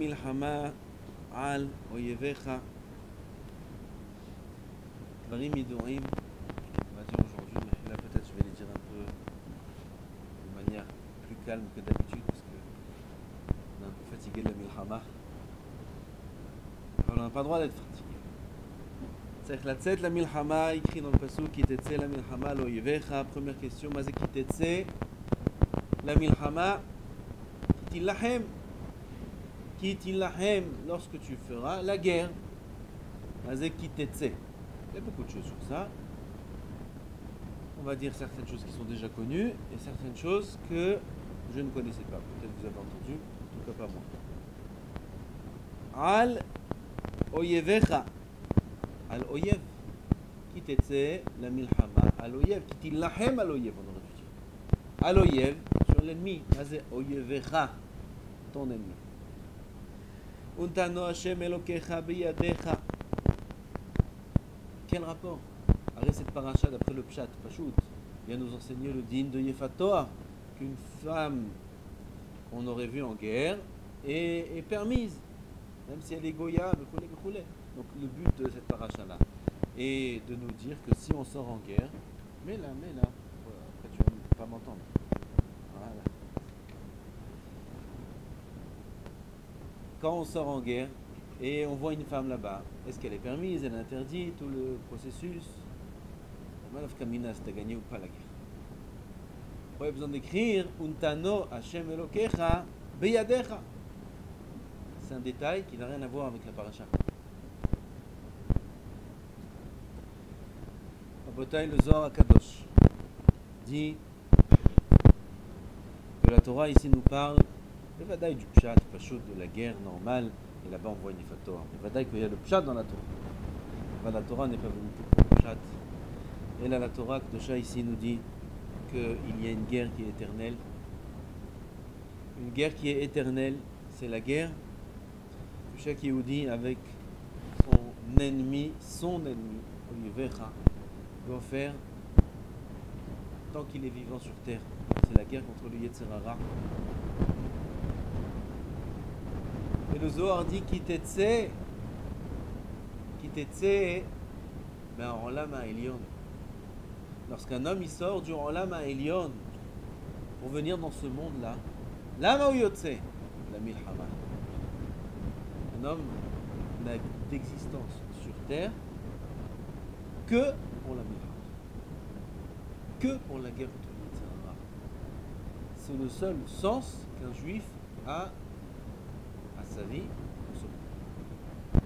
מלחמה על אויביך, דברים ידועים, on va dire aujourd'hui, mais là peut-être je vais les dire un peu de manière plus calme que d'habitude parce que on est un peu fatigué de la milchama. On n'a pas le droit d'être fatigué. צריך לצאת למלחמה, écrit dans le pasuk, כי תצא למלחמה לאויביך. Première question, מה זה כי תצא למלחמה? כי תילחם. Qui tilahem, lorsque tu feras la guerre. Mazé qui tetse. Il y a beaucoup de choses sur ça. On va dire certaines choses qui sont déjà connues et certaines choses que je ne connaissais pas. Peut-être vous avez entendu, en tout cas pas moi. Al oyevecha. Al oyev. Qui tetse la milchama. Al oyev. Qui tilahem al oyev, on aurait dû dire. Al oyev, sur l'ennemi. Mazé oyevecha, ton ennemi. Untano Hashem Elokecha biyadecha. Quel rapport? Arrête cette paracha d'après le Pshat, Pachout, vient nous enseigner le din de Yefatoa, qu'une femme qu'on aurait vue en guerre est permise, même si elle est goya, donc le but de cette paracha-là est de nous dire que si on sort en guerre, mais là, après tu vas pas m'entendre. Voilà. Quand on sort en guerre et on voit une femme là-bas, est-ce qu'elle est permise, elle est interdite, tout le processus? Malaf Kamina, c'est à gagner ou pas la guerre. Il y a besoin d'écrire Untano Hashem Elokecha Beyadecha. C'est un détail qui n'a rien à voir avec la paracha. Rabotai, le Zohar HaKadosh dit que la Torah ici nous parle le vadaï du pshat, pashut de la guerre normale, et là-bas on voit une Yefatoa. Le vadaï qu'il y a le pshat dans la Torah. Mais la Torah n'est pas venue pour le pshat. Et là la Torah, Kedosha ici nous dit qu'il y a une guerre qui est éternelle. Une guerre qui est éternelle, c'est la guerre que chaque Yehudi avec son ennemi, Oyevecha, doit faire tant qu'il est vivant sur terre. C'est la guerre contre le Yetzer Hara. Et le Zohar dit qui t'etse, ben en Olam HaElyon. Lorsqu'un homme il sort du Olam HaElyon pour venir dans ce monde-là, Lama ou Yotse, la Milchama. Un homme n'a d'existence sur terre que pour la Milchama, que pour la guerre contre le Yetzer Hara. C'est le seul sens qu'un juif a sa vie dans ce monde.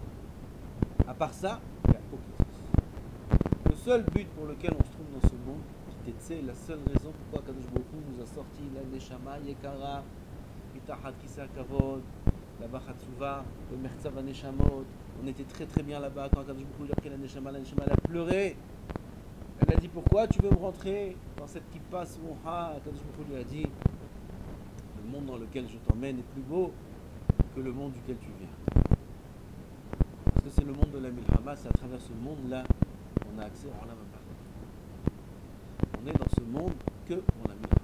À part ça, il n'y a aucun sens. Le seul but pour lequel on se trouve dans ce monde, qui la seule raison pourquoi Kadosh Baruch Hu nous a sorti la Neshama Yekara, Mitachat Kisa Kavod, la Bachatsuva, le Mertzav Neshamot. On était très très bien là-bas quand Kadosh Baruch Hu a pris la Neshama elle a pleuré. Elle a dit pourquoi tu veux me rentrer dans cette kippa Smuha. Kadosh Baruch Hu lui a dit le monde dans lequel je t'emmène est plus beau que le monde duquel tu viens. Parce que c'est le monde de la Milchama, c'est à travers ce monde-là qu'on a accès à Olam Haba. On est dans ce monde que pour la Milchama.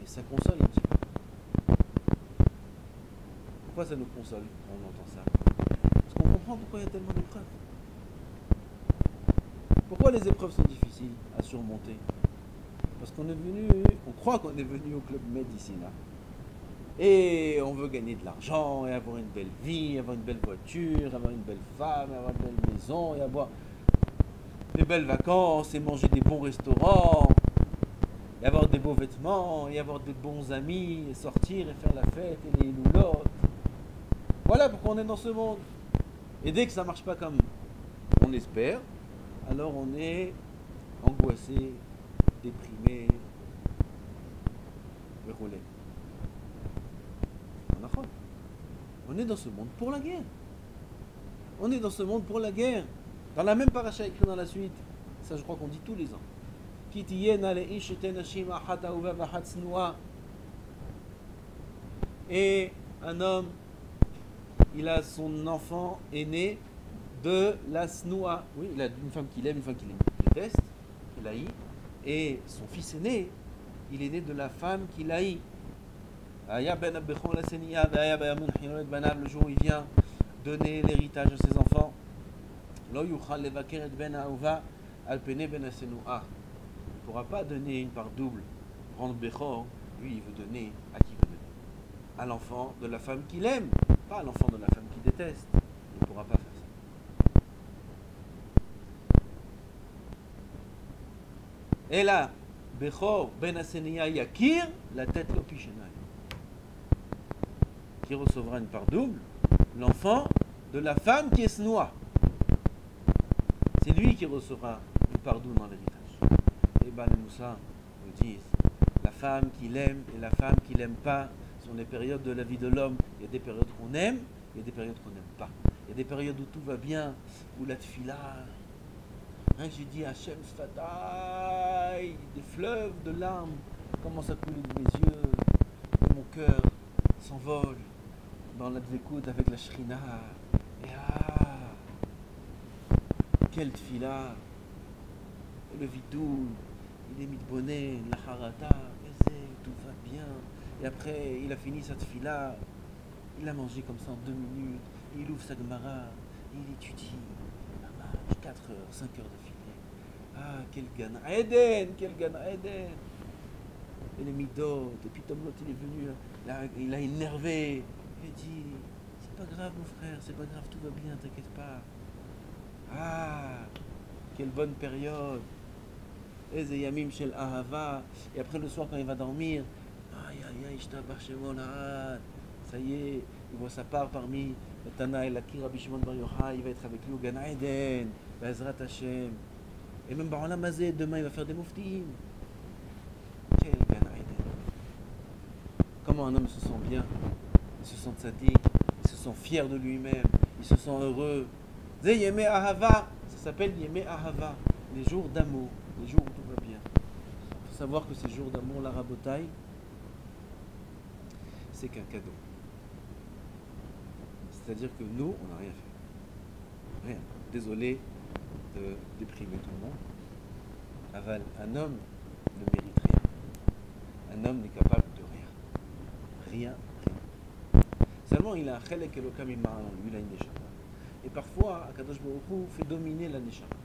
Et ça console un petit peu. Pourquoi ça nous console quand on entend ça? Parce qu'on comprend pourquoi il y a tellement d'épreuves. Pourquoi les épreuves sont difficiles à surmonter? Parce qu'on est venu, on croit qu'on est venu au Club Med ici là. Et on veut gagner de l'argent, et avoir une belle vie, avoir une belle voiture, avoir une belle femme, avoir une belle maison, et avoir des belles vacances, et manger des bons restaurants, et avoir des beaux vêtements, et avoir des bons amis, et sortir et faire la fête, et les loulottes. Voilà pourquoi on est dans ce monde. Et dès que ça ne marche pas comme on espère, alors on est angoissé, déprimé, roulé. On est dans ce monde pour la guerre. On est dans ce monde pour la guerre. Dans la même paracha écrite dans la suite, ça je crois qu'on dit tous les ans. Et un homme, il a son enfant aîné de la snoua. Oui, il a une femme qu'il aime, une femme qu'il déteste, qu'il haït. Et son fils aîné, il est né de la femme qu'il haït. Aya ben Abechon la Senia, Aya ben Amun Chinolet Banav, le jour où il vient donner l'héritage à ses enfants. Lo yuchal levaker et ben Aouva, alpene ben Asenua. Il ne pourra pas donner une part double. Prendre Bechor, lui il veut donner à qui veut donner. À l'enfant de la femme qu'il aime, pas à l'enfant de la femme qu'il déteste. Il ne pourra pas faire ça. Et là, Bechor ben Asenia Yakir, la tête l'opishenai. Qui recevra une part double, l'enfant de la femme qui est snoua. C'est lui qui recevra une part double dans l'héritage. Les Bal Moussa nous disent, la femme qu'il aime et la femme qu'il n'aime pas sont les périodes de la vie de l'homme. Il y a des périodes qu'on aime, il y a des périodes qu'on n'aime pas. Il y a des périodes où tout va bien, où la tfila, rien que j'ai dit Hachem Sfatay, des fleuves de larmes commencent à couler de mes yeux, et mon cœur s'envole dans la dvekout avec la shrina. Et quelle tfila! Et le vidou, il est mis de bonnet, la harata, tout va bien. Et après, il a fini sa tfila, il a mangé comme ça en 2 minutes, il ouvre sa gemara, il étudie, 4 heures, 5 heures d'affilée. Quel Gan Eden, quel Gan Eden! Et les midot, et puis Tom Lot, il est venu, il a énervé. Il a dit, c'est pas grave mon frère, c'est pas grave, tout va bien, t'inquiète pas. Quelle bonne période. Eze Yamim Shel Ahava. Et après le soir quand il va dormir, ça y est, il voit sa part parmi le Tana et la Kira Bishimon Bar Yochai, il va être avec lui au Gan Eden, Bezrat Hashem. Et même Barolam Mazé, demain il va faire des muftim. Quel Gan Eden. Comment un homme se sent bien, il se sent tzaddik, il se sent fier de lui-même, il se sent heureux. Zé Yemé Ahava, ça s'appelle Yemé Ahava, les jours d'amour, les jours où tout va bien. Il faut savoir que ces jours d'amour, la rabotaille, c'est qu'un cadeau. C'est-à-dire que nous, on n'a rien fait. Rien. Désolé de déprimer tout le monde. Aval, un homme ne mérite rien. Un homme n'est capable de rien. Rien. Seulement, il a un chelek elokam imma en lui, il a une neshama. Et parfois, Akadosh Baruch Hu fait dominer la neshama.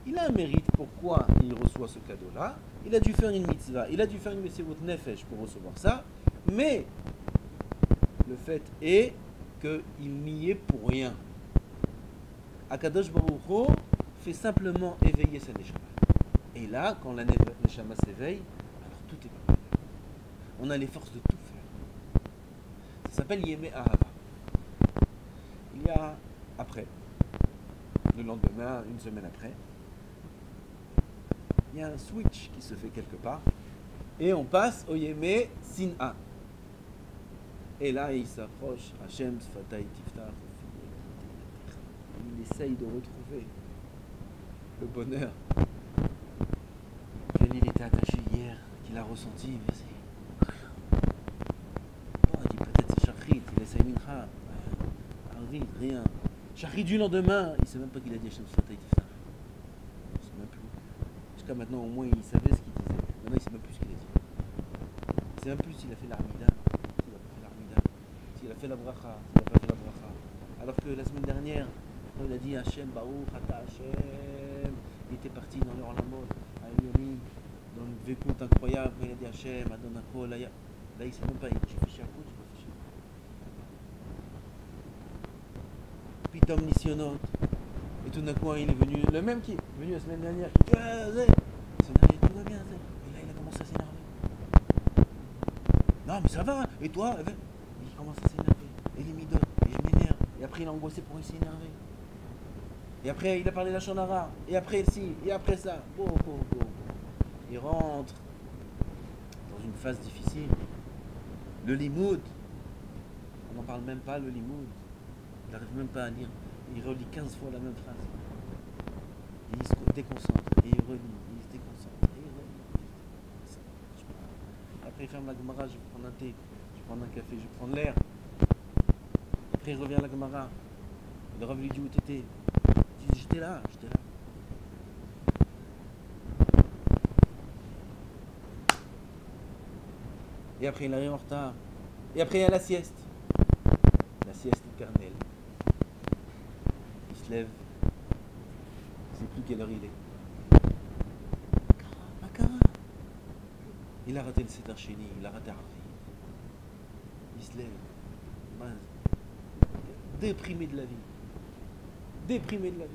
Il a un mérite. Pourquoi il reçoit ce cadeau-là? Il a dû faire une mitzvah, il a dû faire une mesirut nefesh pour recevoir ça. Mais le fait est qu'il n'y est pour rien. Akadosh Baruch Hu fait simplement éveiller sa neshama. Et là, quand la neshama s'éveille, alors tout est pas mal. On a les forces de tout faire. Ça s'appelle Yemé Ahava. Il y a après, le lendemain, une semaine après, il y a un switch qui se fait quelque part et on passe au Yemé Sin'a. Et là, il s'approche, Hachem Sfatay Tiftach, il essaye de retrouver le bonheur auquel il était attaché hier, qu'il a ressenti. Mais bon, il dit peut-être c'est Shachrit, il essaye Mincha. Rien. Shachrit du lendemain, il ne sait même pas qu'il a dit Hachem Sfatay Tiftach. Il ne sait même plus. Jusqu'à maintenant, au moins, il savait ce qu'il disait. Maintenant, il ne sait même plus ce qu'il a dit. Il ne sait même plus s'il a fait l'armida, s'il n'a pas fait l'armida, s'il a fait la bracha, s'il n'a pas fait la bracha. Alors que la semaine dernière, quand il a dit Hachem, Baruch, Ata Hachem, il était parti dans le Olamot, à Elioni, dans une vécoute incroyable, quand il a dit Hachem, Adonako, là, il ne sait même pas, j'ai fait Shakut, j'ai pas fait Shakut. Puis Tom Nissionot, et tout d'un coup, il est venu, le même qui est venu la semaine dernière, qui dit la semaine dernière, tout va bien, Zé. Et là, il a commencé à s'énerver. Non, mais ça va, et toi? Il commence à s'énerver. Et les midot, et je m'énerve. Et après, il a angoissé pour essayer d'énerver. Et après, il a parlé de la shonara. Et après, ci, et après ça. Bon. Il rentre dans une phase difficile. Le limoud. On n'en parle même pas, le limoud. Il n'arrive même pas à lire. Il relit 15 fois la même phrase. Et il se déconcentre. Et il relit. Il se déconcentre. Et il relit. Après, il ferme la Gemara. Je vais prendre un thé. Je vais prendre un café. Je vais prendre l'air. Après, il revient à la Gemara. Le Rav lui dit où t'étais. Il dit j'étais là. Et après, il arrive en retard. Et après, il y a la sieste. La sieste éternelle. Il se lève. Il ne sait plus quelle heure il est. Makara. Il a raté le Seder Sheni, il a raté Arvi. Il se lève. Déprimé de la vie. Déprimé de la vie.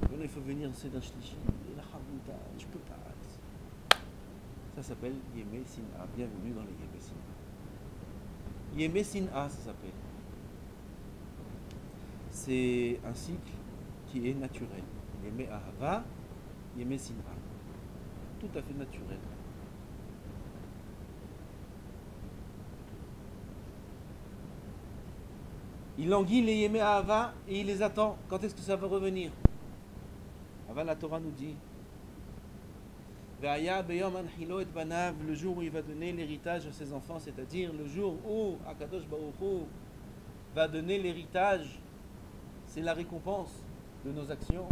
Maintenant, il faut venir au Seder Shlishi. Et la Chavruta, je peux pas. Ça s'appelle Yemé Sin'a. Bienvenue dans les Yemé Sin'a. Yemé Sin'a, ça s'appelle. C'est un cycle qui est naturel. Yemé Ahava, Yemé Sin'a. Tout à fait naturel. Il languit les Yemé Ahava et il les attend. Quand est-ce que ça va revenir? Avant, la Torah nous dit le jour où il va donner l'héritage à ses enfants, c'est-à-dire le jour où Akadosh Baruch Hu va donner l'héritage, c'est la récompense de nos actions.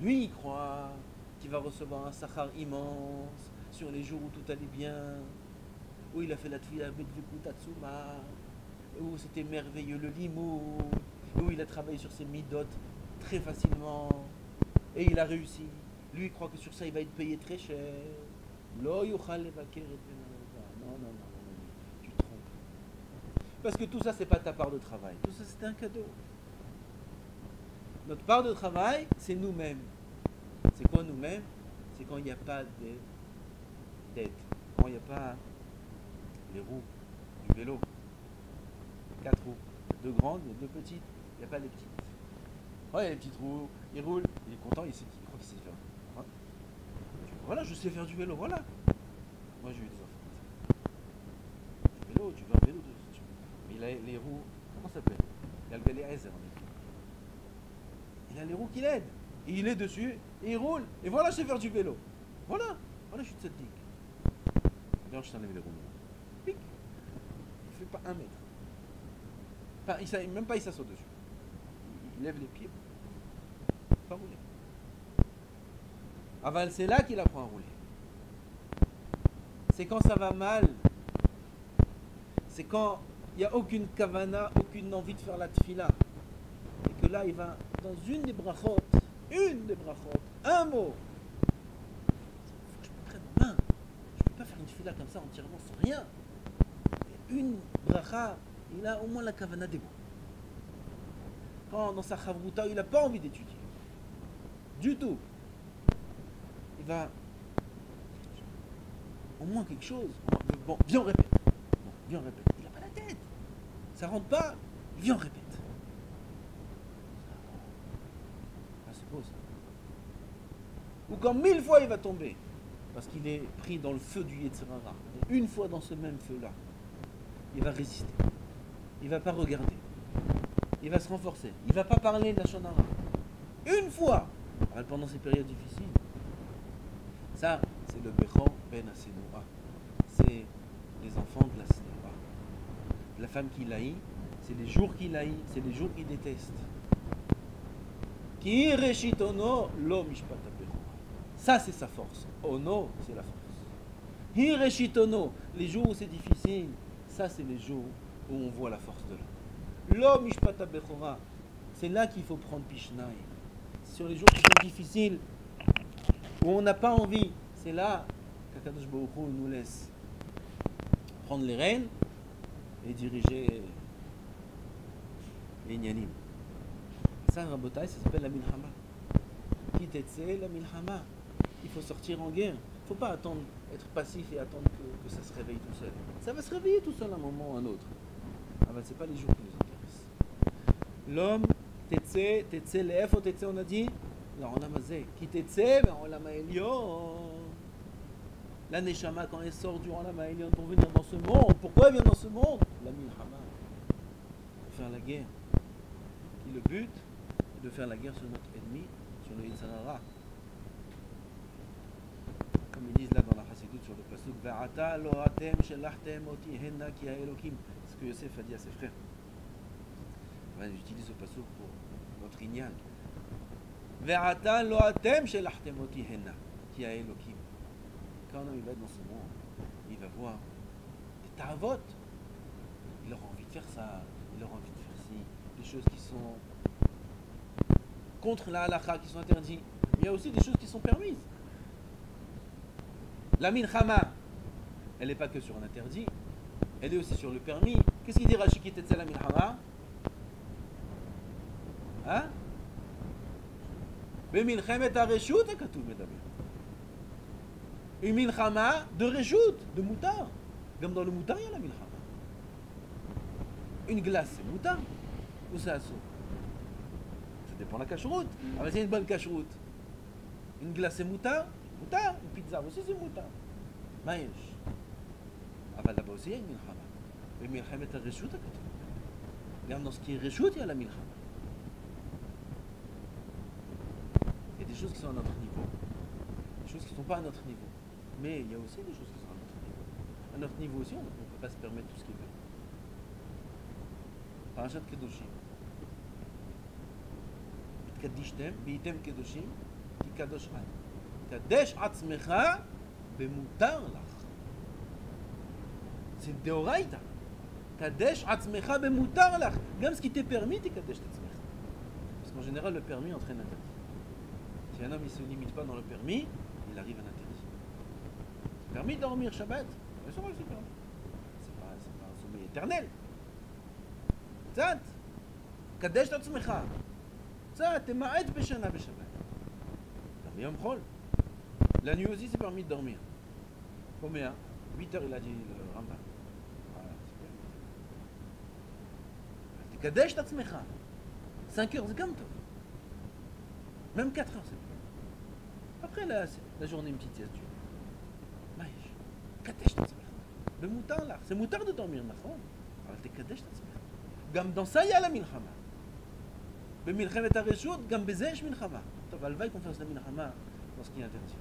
Lui, il croit qu'il va recevoir un sachar immense sur les jours où tout allait bien, où il a fait la tfila Bedvikut Tatsuma, où c'était merveilleux le limoud, où il a travaillé sur ses midot très facilement et il a réussi. Lui il croit que sur ça il va être payé très cher. Non, tu te trompes. Parce que tout ça c'est pas ta part de travail. Tout ça c'est un cadeau. Notre part de travail c'est nous-mêmes. C'est quoi nous-mêmes? C'est quand il n'y a pas d'aide. Quand il n'y a pas les roues du vélo. 4 roues. 2 grandes et 2 petites. Il n'y a pas les petites. Ouais, il y a les petites roues, il roule, il est content, il croit qu'il sait faire. Ouais. Voilà, je sais faire du vélo, voilà. Moi j'ai eu des enfants. Du vélo, tu veux un vélo, mais il a les roues, comment ça s'appelle? Il a le galet Ezer. Il a les roues qui l'aident. Et il est dessus, et il roule, et voilà, je sais faire du vélo. Voilà, voilà, je suis de cette digue. D'ailleurs, je t'enlève les roues. Pic. Il ne fait pas 1 mètre. Enfin, même pas il s'assoit dessus. Il lève les pieds. Pas rouler. Aval, c'est là qu'il apprend à rouler. C'est quand ça va mal. C'est quand il n'y a aucune kavana, aucune envie de faire la tfila. Et que là, il va dans une des brachot, un mot. Il faut que je me prenne en main. Je ne peux pas faire une tfila comme ça entièrement sans rien. Une bracha, il a au moins la kavana des mots. Quand dans sa chavruta, il n'a pas envie d'étudier. Du tout. Il va... Au moins quelque chose. Bon, viens on répète. Bon, viens on répète. Il n'a pas la tête. Ça rentre pas. Viens on répète. Ah, c'est beau ça. Ou quand 1000 fois il va tomber. Parce qu'il est pris dans le feu du Yetzer Hara. Et une fois dans ce même feu-là, il va résister. Il ne va pas regarder. Il va se renforcer. Il ne va pas parler de la Shonara. Une fois, pendant ces périodes difficiles. Ça, c'est le Bechor Ben Asenoa. C'est les enfants de la Senoa. La femme qui l'haït, c'est les jours qu'il haït, c'est les jours qu'il déteste. Ki reshit ono lo mishpat ha-bechora. Ça, c'est sa force. Ono, c'est la force. Hi reshit ono, les jours où c'est difficile, ça, c'est les jours où on voit la force de l'homme. Lo mishpat ha-bechora, c'est là qu'il faut prendre Pishnai. Sur les jours qui sont difficiles, où on n'a pas envie, c'est là qu'Akadosh Baruch Hu nous laisse prendre les rênes et diriger les Nyanim. Ça, Rabotai, ça s'appelle la Milchama. Kitetse, la Milchama. Il faut sortir en guerre. Il ne faut pas attendre, être passif et attendre que ça se réveille tout seul. Ça va se réveiller tout seul à un moment ou à un autre. Ah ben, ce n'est pas les jours qui nous intéressent. L'homme, Tetse, l'Efo, Tetse, on a dit, l'Olam Hazeh, qui Tetse, mais Olam Ha'elyon. La Neshama, quand elle sort du Olam Ha'elyon pour venir dans ce monde, pourquoi elle vient dans ce monde? La Milchama. Pour faire la guerre. Qui le but est de faire la guerre sur notre ennemi, sur le Yetzer Hara. Comme ils disent là dans la Chassidut sur le pasuk, Va'ata lo atem shelachtem oti henna ki ha'elokim. Ce que Yosef a dit à ses frères. J'utilise ce pasuk pour notre Inyan. Ve'ata lo atem shelachtem oti hena, ki a Elokim. Quand il va être dans ce monde, il va voir des ta'avot. Il aura envie de faire ça, il aura envie de faire ci, des choses qui sont contre la halakha, qui sont interdites. Il y a aussi des choses qui sont permises. La milchama, elle n'est pas que sur un interdit, elle est aussi sur le permis. Qu'est-ce qu'il dit Rashi qui était la milchama? Hein? Bemilchemet hareshut hakatuv medaber. Une milchama de reshut, de moutar. Comme dans le moutar, il y a la milchama. Une glace, c'est moutar ou c'est assaut? Ça dépend de la cacheroute. Ah, mais c'est une bonne cacheroute. Une glace, c'est moutar? Moutar. Une pizza aussi, c'est moutar. Maïch. Ah, bah là-bas aussi, il y a une milchama. Mais milchemet hareshut hakatuv. Regarde, dans ce qui est reshut, il y a la milchama. Il y a des choses qui sont à notre niveau, des choses qui ne sont pas à notre niveau. Mais il y a aussi des choses qui sont à notre niveau. À notre niveau aussi, on ne peut pas se permettre tout ce qu'il veut. Parashat Kedoshim. Itkadishtem, Beitem Kedoshim, Tikadosh Ad. Kadesh Atzmecha, Bemutar Lach. C'est Deoraita. Kadesh Atzmecha, Bemutar Lach. Même ce qui t'est permis, t'es Kadesh Atzmecha. Parce qu'en général, le permis entraîne l'interdit. Si un homme ne se limite pas dans le permis, il arrive à l'interdit. Permis de dormir Shabbat, bien sûr que c'est permis. C'est pas un sommeil éternel. Tzat, Kadesh Tatzmecha. Tzat, Tema'et Beshana Beshabbat. Permis Yom Chol. La nuit aussi, c'est permis de dormir. Combien? 8 heures, il a dit le Rambam. Voilà, c'est permis. Kadesh Tatzmecha. 5 heures, c'est comme toi. Même 4 heures, c'est bien. Après la journée, une petite sieste. Maïch. Kadesh Tatzmecha. Le moutar là. C'est moutar de dormir, נכון? אבל תקדש את עצמך. גם dans ça, il y a la מלחמה. במלחמת הרשות, גם בזה יש מלחמה. טוב, הלוואי qu'on fasse la מלחמה dans ce qui est interdit.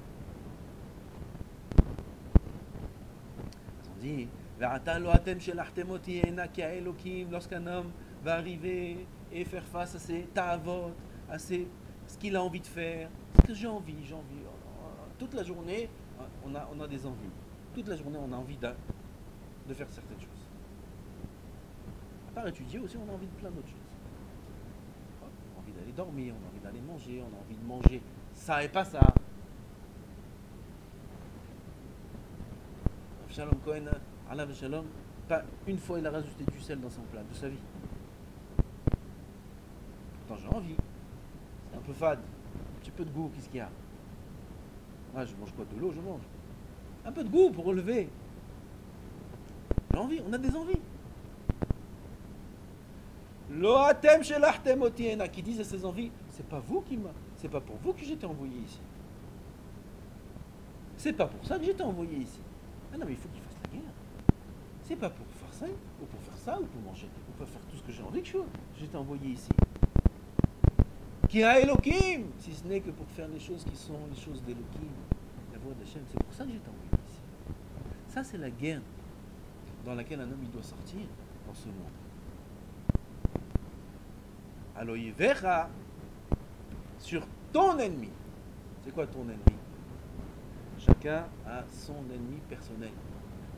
On dit, ועתה לא אתם שלחתם אותי הנה כי האלוקים, lorsqu'un homme va arriver et faire face à ses ta'avot, à ce qu'il a envie de faire, ce que j'ai envie. Toute la journée, on a des envies. Toute la journée, on a envie de faire certaines choses. À part étudier aussi, on a envie de plein d'autres choses. On a envie d'aller dormir, on a envie d'aller manger, on a envie de manger ça et pas ça. Shalom Cohen, Alav Shalom, pas une fois il a rajouté du sel dans son plat de sa vie. Pourtant j'ai envie. C'est un peu fade. Un petit peu de goût, qu'est-ce qu'il y a? Ah, je mange quoi? De l'eau, je mange. Un peu de goût pour relever. J'ai envie, on a des envies. Lo atem shelachtem oti hena, qui disent à ces envies, c'est pas pour vous que j'étais envoyé ici. C'est pas pour ça que j'étais envoyé ici. Ah non, mais il faut qu'il fasse la guerre. C'est pas pour faire ça, ou pour faire ça, ou pour manger, ou pour faire tout ce que j'ai envie que j'étais envoyé ici. Qui a Elohim, si ce n'est que pour faire les choses qui sont les choses d'Elohim, la voix d'Hachem. C'est pour ça que j'étais envoyé ici. Ça, c'est la guerre dans laquelle un homme il doit sortir dans ce monde. Aloyevecha, sur ton ennemi. C'est quoi ton ennemi? Chacun a son ennemi personnel.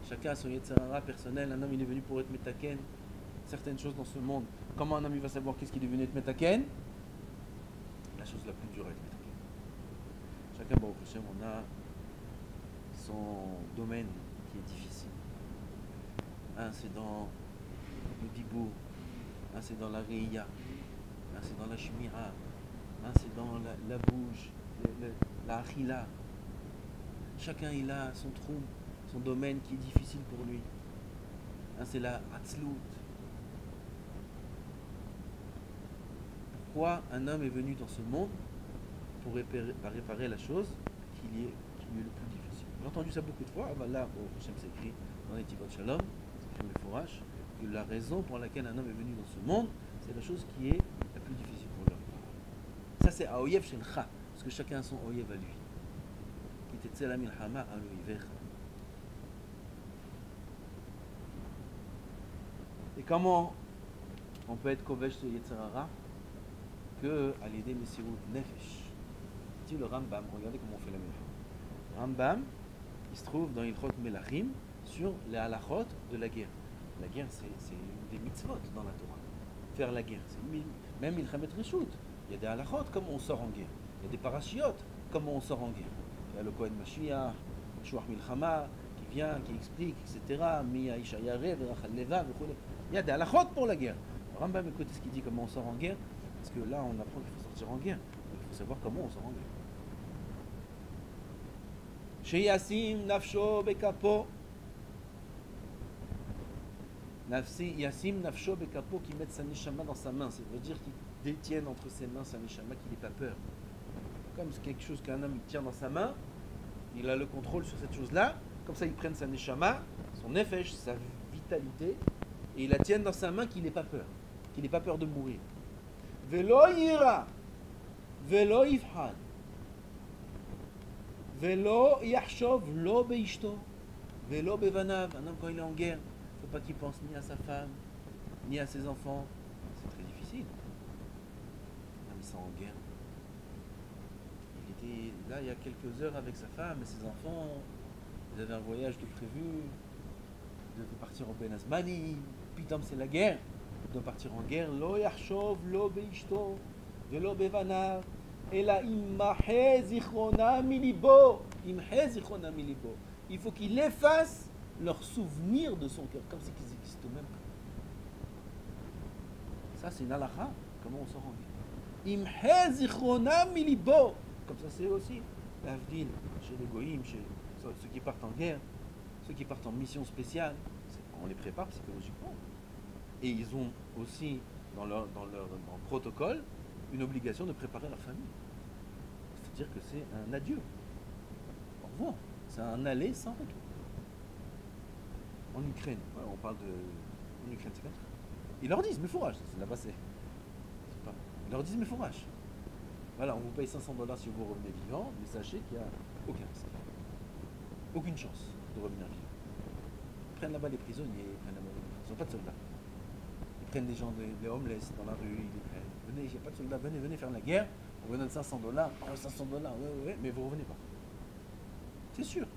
Chacun a son Yetzirah personnel. Un homme il est venu pour être metaken. Certaines choses dans ce monde. Comment un homme il va savoir qu'est-ce qu'il est venu être metaken? La chose la plus dure à être metaken. Chacun, Baruch Hashem, on a son domaine qui est difficile. Un c'est dans le dibou, un c'est dans la réia, un c'est dans la shmira, un c'est dans la bouche, la achila. Chacun il a son trou, son domaine qui est difficile pour lui. Un c'est la hatzlut. Pourquoi un homme est venu dans ce monde pour réparer la chose qui lui est le plus difficile? J'ai entendu ça beaucoup de fois. Là, au Hashem s'écrit dans les Tivot Shalom, c'est écrit Meforash, que la raison pour laquelle un homme est venu dans ce monde, c'est la chose qui est la plus difficile pour lui. Ça c'est Aoyev Shelcha, parce que chacun a son Oyev à lui. Et comment on peut être Kovesh de Yetzirah que à l'aider Messirut Nefesh? dit le Rambam. Regardez comment on fait la milcha. Rambam, il se trouve dans Ilchot Melachim sur les halachot de la guerre. La guerre, c'est une des mitzvot dans la Torah. Faire la guerre. Même Milchamet Reshut. Il y a des halachot, comment on sort en guerre. Il y a des parashiot, comment on sort en guerre. Il y a le Kohen Mashiach, Shuach Milchama, qui vient, qui explique, etc. Miya Ishayare, Verachal Leva, il y a des halachot pour la guerre. Le Rambam, écoutez ce qu'il dit, comment on sort en guerre. Parce que là, on apprend qu'il faut sortir en guerre. Il faut savoir comment on sort en guerre. Sheyasim nafsho bekapo. Yasim nafsho bekapo, qui met sa neshama dans sa main. Ça veut dire qu'il détienne entre ses mains sa neshama, qu'il n'ait pas peur. Comme c'est quelque chose qu'un homme il tient dans sa main, il a le contrôle sur cette chose-là. Comme ça, il prenne sa neshama, son nefesh, sa vitalité, et il la tienne dans sa main, qu'il n'ait pas peur. Qu'il n'ait pas peur de mourir. Velo yira, velo yifhan. Velo yachshov lo beishto, velo bevanav. Un homme quand il est en guerre, il ne faut pas qu'il pense ni à sa femme, ni à ses enfants. C'est très difficile. Un homme sort en guerre. Il était là il y a quelques heures avec sa femme et ses enfants. Ils avaient un voyage de prévu. Ils devaient partir en Ben Azmani. Pitom c'est la guerre. Ils doivent partir en guerre. Lo yachshov lo beishto, velo bevanav. Et là, immahe zichrona milibo. Immahe zichrona milibo. Il faut qu'il efface leurs souvenirs de son cœur, comme si qu'ils existent même pas. Ça, c'est une halakha. Comment on s'en rend compte? Immahe zichrona milibo. Comme ça, c'est aussi l'avdil chez les goïms, chez ceux qui partent en guerre, ceux qui partent en mission spéciale. On les prépare psychologiquement. Et ils ont aussi, dans leur protocole, une obligation de préparer leur famille. C'est-à-dire que c'est un adieu. Au revoir. C'est un aller sans retour. En Ukraine, ouais, on parle de... En Ukraine, c'est comme ça. Ils leur disent, mais fourrage. Là-bas, c'est pas... Ils leur disent, mais fourrage. Voilà, on vous paye $500 si vous revenez vivant, mais sachez qu'il n'y a aucun risque. Aucune chance de revenir vivant. Ils prennent là-bas les prisonniers, ils n'ont pas de soldats. Ils prennent des gens, des homeless dans la rue, ils les prennent. Venez, il n'y a pas de soldats, venez faire la guerre, on vous donne $500. Oh, $500, ouais, mais vous revenez pas. C'est sûr.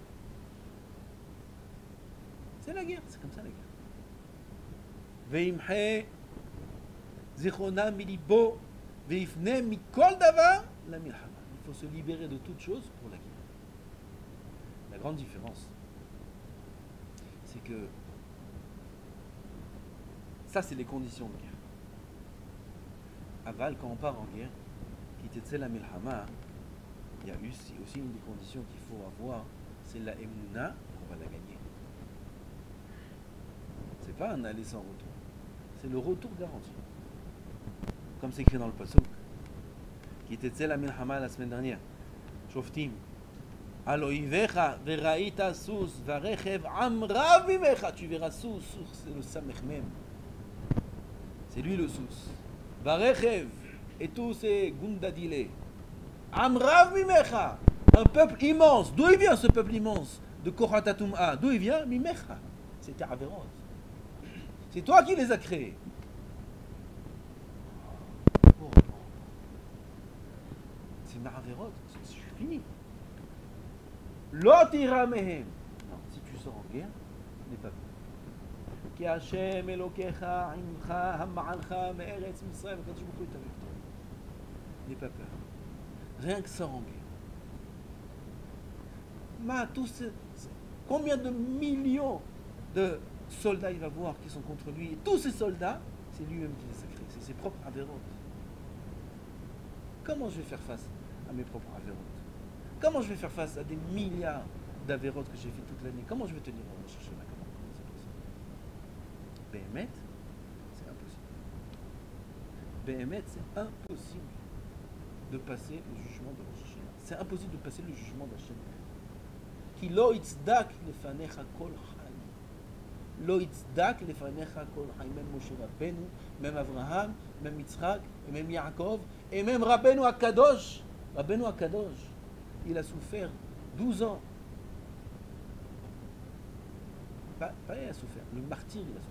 C'est la guerre, c'est comme ça la guerre. Veimhe zichona milibo veifne mikol davar la milchama. Il faut se libérer de toute chose pour la guerre. La grande différence, c'est que ça, c'est les conditions de guerre. Aval, quand on part en guerre, qui la milchama, il y a aussi une des conditions qu'il faut avoir, c'est la emuna, on va la gagner. C'est pas un aller sans retour, c'est le retour garanti. Comme c'est écrit dans le pasuk, qui était la milchama la semaine dernière. Shoftim. Aloivecha veraita sus varechev amrav mimecha. Tu verras sus, c'est le samech même. C'est lui le sus. Varechev et tous ces gundadile. Amrav mimecha. Un peuple immense. D'où il vient ce peuple immense? De Koratatum'a. D'où il vient? Mimecha. C'était Averot. C'est toi qui les as créés. Oh, c'est Ma'averot. C'est fini. L'otira mehem. Non, si tu sors en guerre, n'aie pas peur. Ki Hashem Elokecha imcha hama'alcha me'eretz Misraël. Quand tu me est avec toi, n'aie pas peur. Rien que sors en guerre. Combien de millions de soldats il va voir qui sont contre lui? Et tous ces soldats, c'est lui-même qui les a créés. C'est ses propres avérotes. Comment je vais faire face à mes propres avérotes? Comment je vais faire face à des milliards d'avérotes que j'ai fait toute l'année? Comment je vais tenir à chercher ma commande? C'est possible. Béhémet, c'est impossible. Béhémet, c'est impossible de passer le jugement de Rosh Hashanah. C'est impossible de passer le jugement d'Hachem. Ki lo itzdak lefanecha kol chay. Lo itzdak lefanecha kol chay. Même Moshe Rabbeinu, même Abraham, même Yitzhak, et même Yaakov, et même Rabbeinu Akadosh. Rabbeinu Akadosh, il a souffert 12 ans. Pas il a souffert, le martyr il a souffert.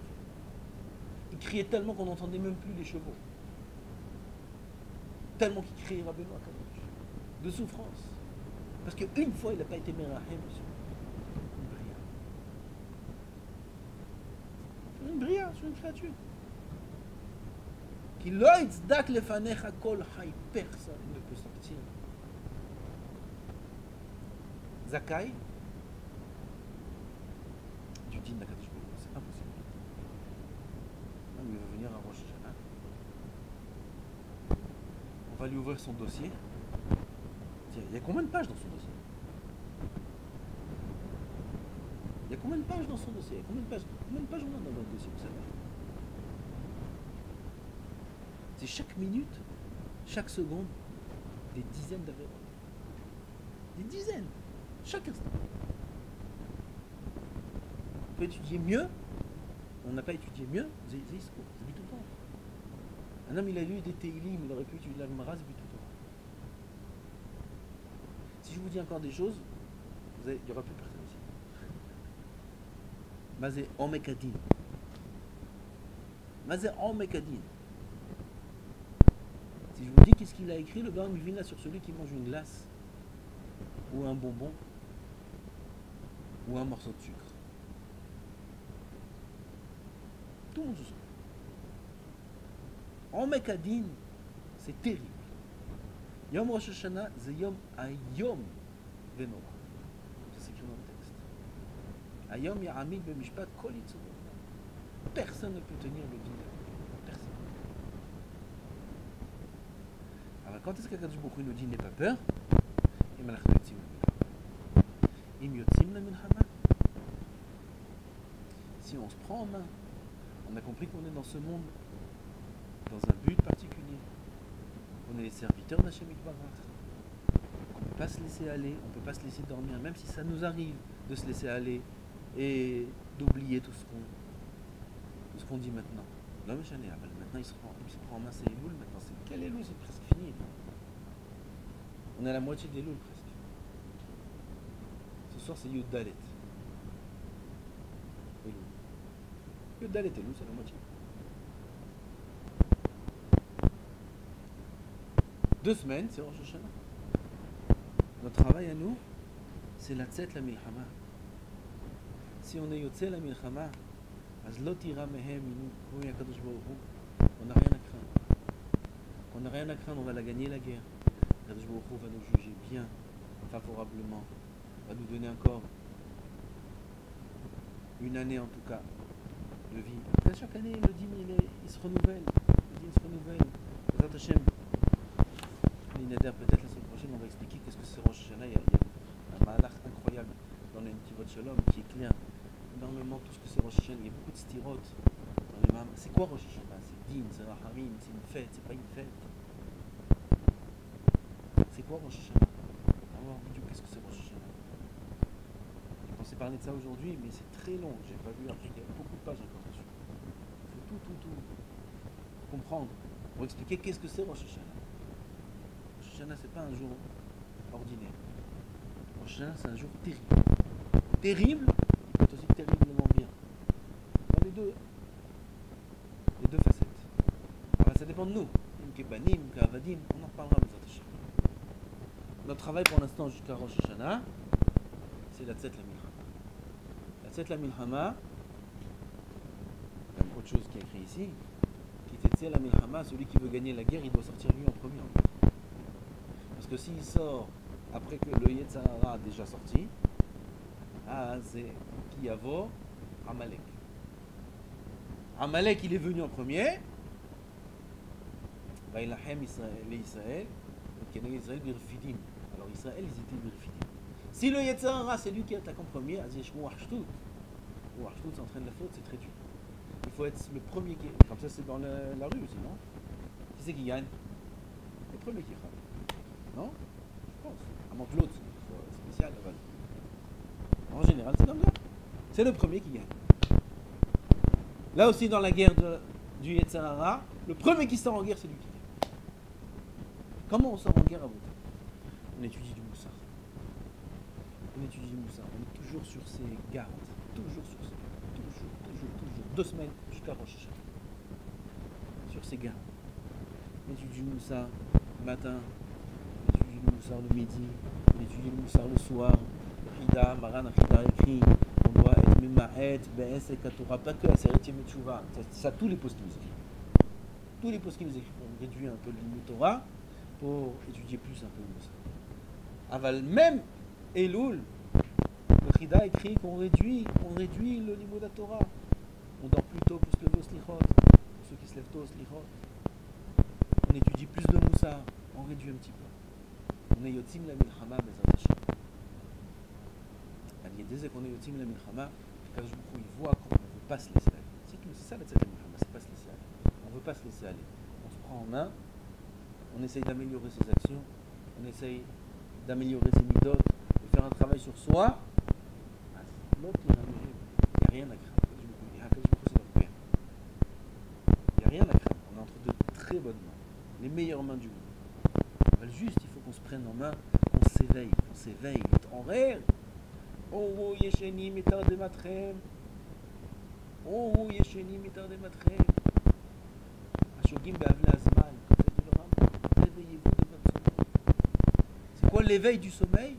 Il criait tellement qu'on n'entendait même plus les chevaux. Tellement qu'il criait Rabbeinu Akadosh. de souffrance. Parce qu'une fois, il n'a pas été Merahem sur une bria, sur une créature. Qui loïtzdak lefanecha kol hay, personne ne peut sortir. Zakai, tu dis Nakadosh Baruch Hu, c'est impossible. Il va venir à Rosh Hashanah. On va lui ouvrir son dossier. Il y a combien de pages dans son dossier? Il y a combien de pages dans son dossier? Combien de pages on a dans votre dossier, vous savez? C'est chaque minute, chaque seconde, des dizaines d'avérés. Des dizaines, chaque instant. On peut étudier mieux, on n'a pas étudié mieux, c'est du tout le temps. Un homme, il a lu des Teilim, il aurait pu étudier la Gemara, c'est du tout le temps. Si je vous dis encore des choses, il n'y aura plus personne ici. Mazé Omekadin. Mazé Omekadin. Si je vous dis qu'est-ce qu'il a écrit, le Gaon Mivina sur celui qui mange une glace, ou un bonbon, ou un morceau de sucre. Tout le monde se sent. Omekadin, c'est terrible. Yom Rosh Hashanah, c'est Yom Ayom Venora. C'est écrit dans le texte. Ayom Yahamid Bemishpat Kol Yitzur. Personne ne peut tenir le dîner. Personne. Alors quand est-ce qu'Akadosh Baruch Hu nous dit n'aie pas peur? Et Malachnu Yotzim la Milchama. Im Yotzim la Milchama. Si on se prend en main, on a compris qu'on est dans ce monde dans un but particulier. On est les serviteurs d'Hashem Yitbarach. On ne peut pas se laisser aller, on ne peut pas se laisser dormir, même si ça nous arrive de se laisser aller et d'oublier tout ce qu'on dit maintenant. L'homme est chané, maintenant il se prend en main ses Elul, maintenant c'est quel Elul, c'est presque fini. On est à la moitié de l'Elul presque. Ce soir c'est Yud Dalet. Elul. Yud Dalet Elul, c'est la moitié. 2 semaines, c'est Rosh Hashanah. Notre travail à nous, c'est la tzet la milchama. Si on est yotze la milchama, az lo tira mehem inu Akadosh Baruch Hu, on n'a rien à craindre. On n'a rien à craindre, on va la gagner la guerre. Akadosh Baruch Hu va nous juger bien, favorablement, va nous donner encore une année en tout cas de vie. Chaque année, le dîme il se renouvelle. Le dîme se renouvelle. Bezrat Hashem. Peut-être la semaine prochaine, on va expliquer qu'est-ce que c'est Rosh Hashanah. Il y a un malach incroyable dans les Netivot Shalom qui est clair énormément tout ce que c'est Rosh Hashanah. Il y a beaucoup de stirotes dans les mamas. C'est quoi Rosh Hashanah? C'est din, c'est rahamim, c'est une fête, c'est pas une fête. C'est quoi Rosh Hashanah? Alors, qu'est-ce que c'est Rosh Hashanah? Je pensais parler de ça aujourd'hui, mais c'est très long. J'ai pas vu après, il y a beaucoup de pages encore dessus. Il faut tout comprendre pour expliquer qu'est-ce que c'est Rosh Hashanah. Rosh Hashanah, c'est pas un jour ordinaire. Rosh Hashanah, c'est un jour terrible. Terrible, il peut aussi terriblement bien. Dans les deux facettes. Alors, ça dépend de nous. Kebanim, Kavadim, on en reparlera de ça. Notre travail pour l'instant jusqu'à Rosh Hashanah, c'est la Tzet la Milchama. La Tzet la Milchama, il y a autre chose qui est écrit ici. Qui Tzet la Milchama, celui qui veut gagner la guerre, il doit sortir lui en premier. Parce que s'il sort après que le Yetzer Hara a déjà sorti, c'est Kiyavo Amalek. Amalek, il est venu en premier. Vaïlahem Israël, Israël birfidim. Alors Israël, ils étaient birfidim. Si le Yetzer Hara, c'est lui qui attaque en premier, Aziyeshmo Arshtout. Ou Arshtout, c'est en train de la faute, c'est très dur. Il faut être le premier qui. Comme ça, c'est dans la rue aussi, non? Qui c'est qui gagne? Le premier qui frappe. Non? Je pense. À moins que l'autre soit spécial. En général, c'est comme ça. C'est le premier qui gagne. Là aussi, dans la guerre du Yetzer Hara, le premier qui sort en guerre, c'est lui qui gagne. Comment on sort en guerre à vous? On étudie du Moussar. On étudie du Moussar. On est toujours sur ses gardes. Toujours sur ses gardes. Toujours. 2 semaines jusqu'à Rosh Hashanah. Sur ses gardes. On étudie du Moussar. Matin. On étudie du le Moussar le midi, on étudie le Moussar le soir. Hida, Maran Hida écrit qu'on doit être Mima'et, Be'es et Katora, pas que à Seretim et Tchouva. Ça, tous les postes qui nous écrivent. Tous les postes qui nous écrivent, on réduit un peu le Limut Torah pour étudier plus un peu le Moussar. Aval, même Elul, le Hida écrit qu'on réduit le Limut Torah. On dort plus tôt pour se lever au Slichot. Pour ceux qui se lèvent tôt au Slichot. On étudie plus de Moussar, on réduit un petit peu. On est Yotzim la Milchama Bezat Hashem. Dès qu'on est Yotzim la Milchama, quand il voit qu'on ne veut pas se laisser aller. C'est tout, c'est ça la Tzat Milchama, c'est pas se laisser aller. On ne veut pas se laisser aller. On se prend en main, on essaye d'améliorer ses actions, on essaye d'améliorer ses midot, de faire un travail sur soi. L'autre, il n'y a rien à craindre. Il n'y a rien à craindre. On est entre de très bonnes mains, les meilleures mains du monde. Juste, il faut qu'on se prenne en main, qu'on s'éveille, en rêve. Oh, yesheni mitar de matrem. Oh, yesheni mitar de matrem. Ashogim be'avle azman. Réveillez-vous de votre sommeil. C'est quoi l'éveil du sommeil?